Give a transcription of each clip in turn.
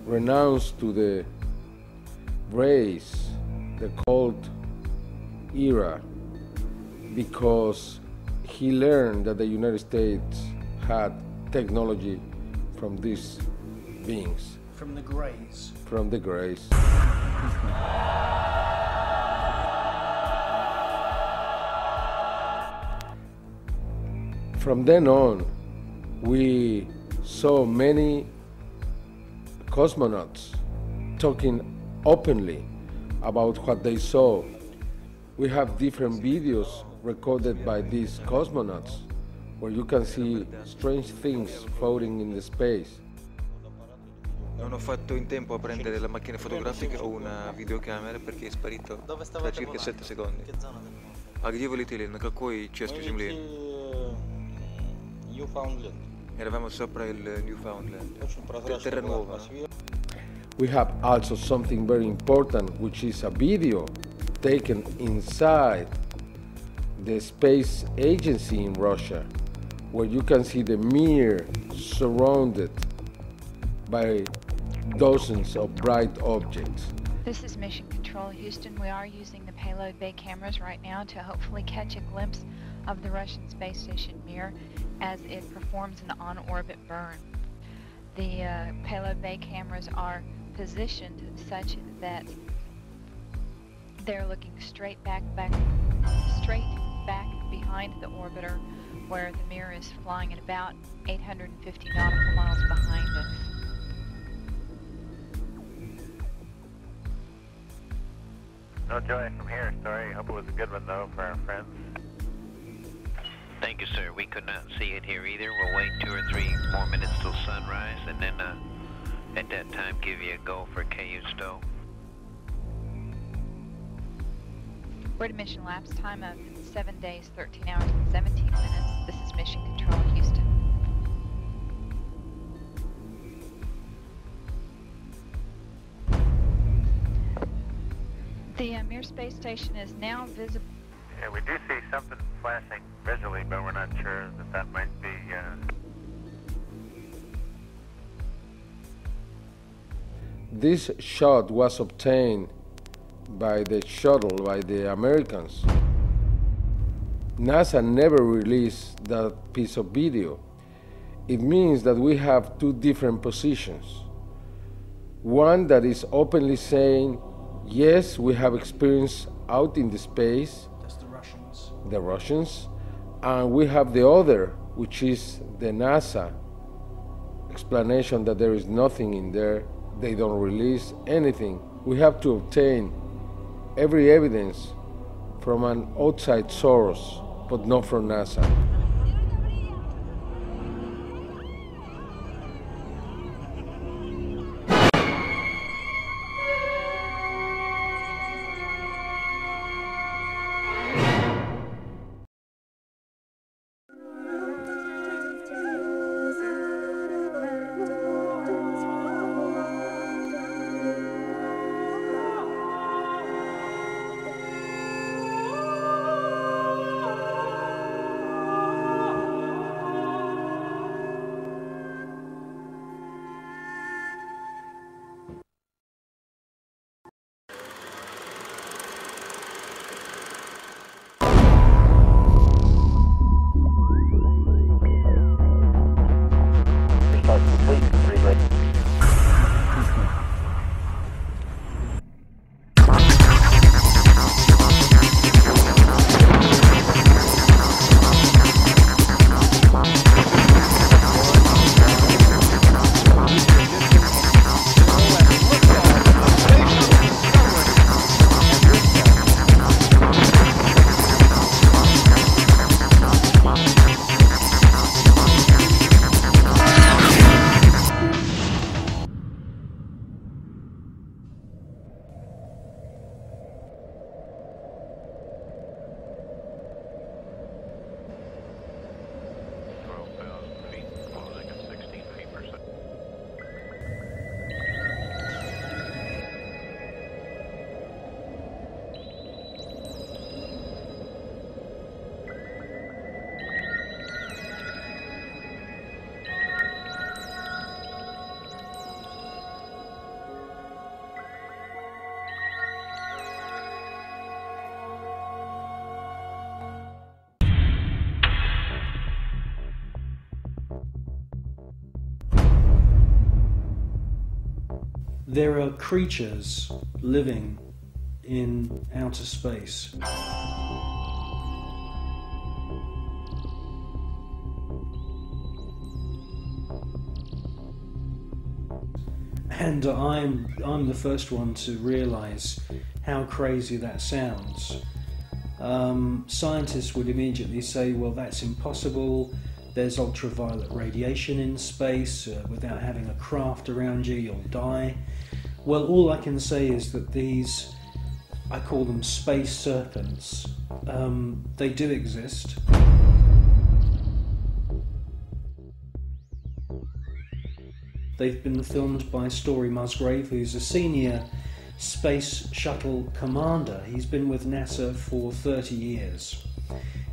renounced to the race, the cold era, because he learned that the United States had technology from these beings. From the Greys. From the Greys. From then on, we saw many cosmonauts talking openly about what they saw. We have different videos recorded by these cosmonauts where you can see strange things floating in the space. Non ho fatto in tempo a prendere la macchina fotografica o una videocamera perché è sparito da circa 7 secondi. А где вы летели? На какой части Земли? Eravamo sopra il Newfoundland. Terra nuova. We have also something very important, which is a video taken inside the space agency in Russia, where you can see the Mir surrounded by dozens of bright objects. This is Mission Control Houston. We are using the payload bay cameras right now to hopefully catch a glimpse of the Russian space station Mir as it performs an on-orbit burn. The payload bay cameras are positioned such that they're looking straight back behind the orbiter, where the Mir is flying at about 850 nautical miles behind us. No joy from here, sorry. Hope it was a good one though for our friends. Thank you, sir. We could not see it here either. We'll wait 2 or 3 more minutes till sunrise, and then at that time give you a go for KU stow. We're at a mission lapse time of 7 days, 13 hours, and 17 minutes. This is Mission Control Houston. The Mir space station is now visible. Yeah, we do see something flashing visually, but we're not sure that that might be. This shot was obtained by the shuttle, by the Americans. NASA never released that piece of video. It means that we have 2 different positions. One that is openly saying, yes, we have experience out in the space. That's the Russians. The Russians. And we have the other, which is the NASA explanation that there is nothing in there. They don't release anything. We have to obtain every evidence from an outside source, but not from NASA. there are creatures living in outer space. And I'm the first one to realize how crazy that sounds. Scientists would immediately say, well, that's impossible. There's ultraviolet radiation in space. Without having a craft around you, you'll die. Well, all I can say is that these, I call them space serpents, they do exist. They've been filmed by Story Musgrave, who's a senior space shuttle commander. He's been with NASA for 30 years.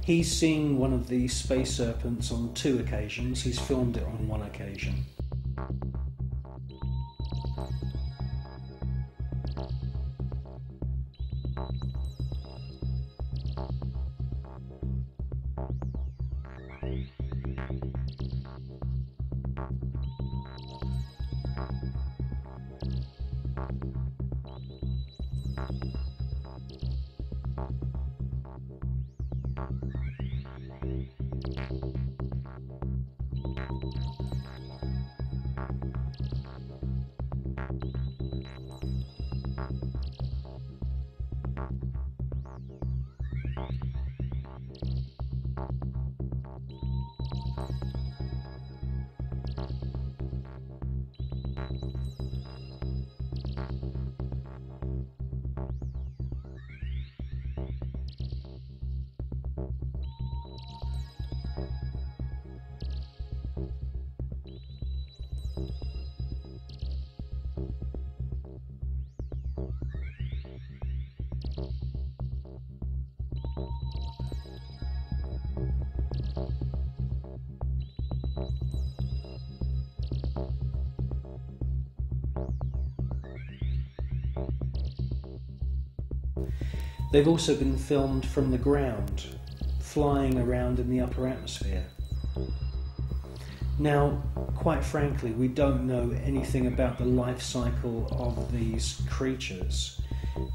He's seen one of these space serpents on 2 occasions. He's filmed it on 1 occasion. They've also been filmed from the ground, flying around in the upper atmosphere. Now, quite frankly, we don't know anything about the life cycle of these creatures,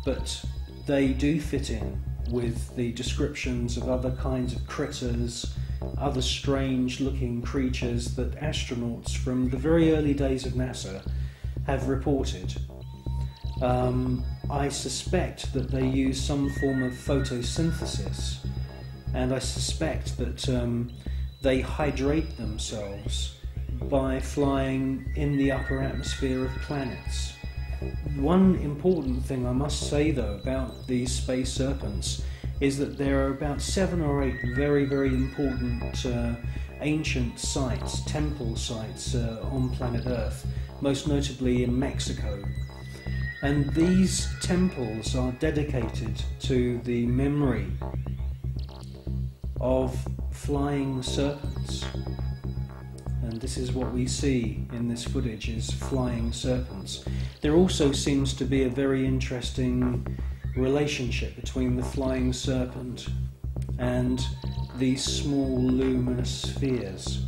but they do fit in with the descriptions of other kinds of critters, other strange-looking creatures that astronauts from the very early days of NASA have reported. I suspect that they use some form of photosynthesis, and I suspect that they hydrate themselves by flying in the upper atmosphere of planets. One important thing I must say, though, about these space serpents is that there are about 7 or 8 very, very important ancient sites, temple sites on planet Earth, most notably in Mexico. And these temples are dedicated to the memory of flying serpents. And this is what we see in this footage, is flying serpents. There also seems to be a very interesting relationship between the flying serpent and these small luminous spheres.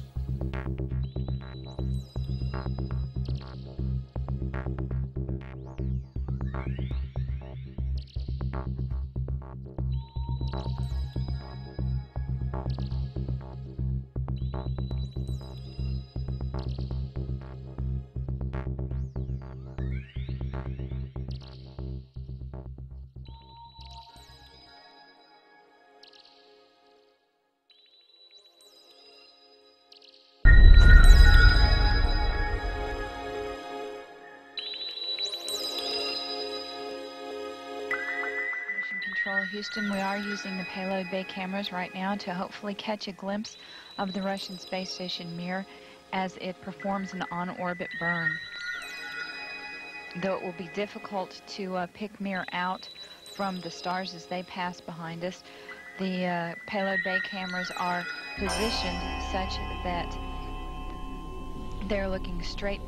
Control Houston, we are using the payload bay cameras right now to hopefully catch a glimpse of the Russian space station Mir as it performs an on-orbit burn. Though it will be difficult to pick Mir out from the stars as they pass behind us, the payload bay cameras are positioned such that they're looking straight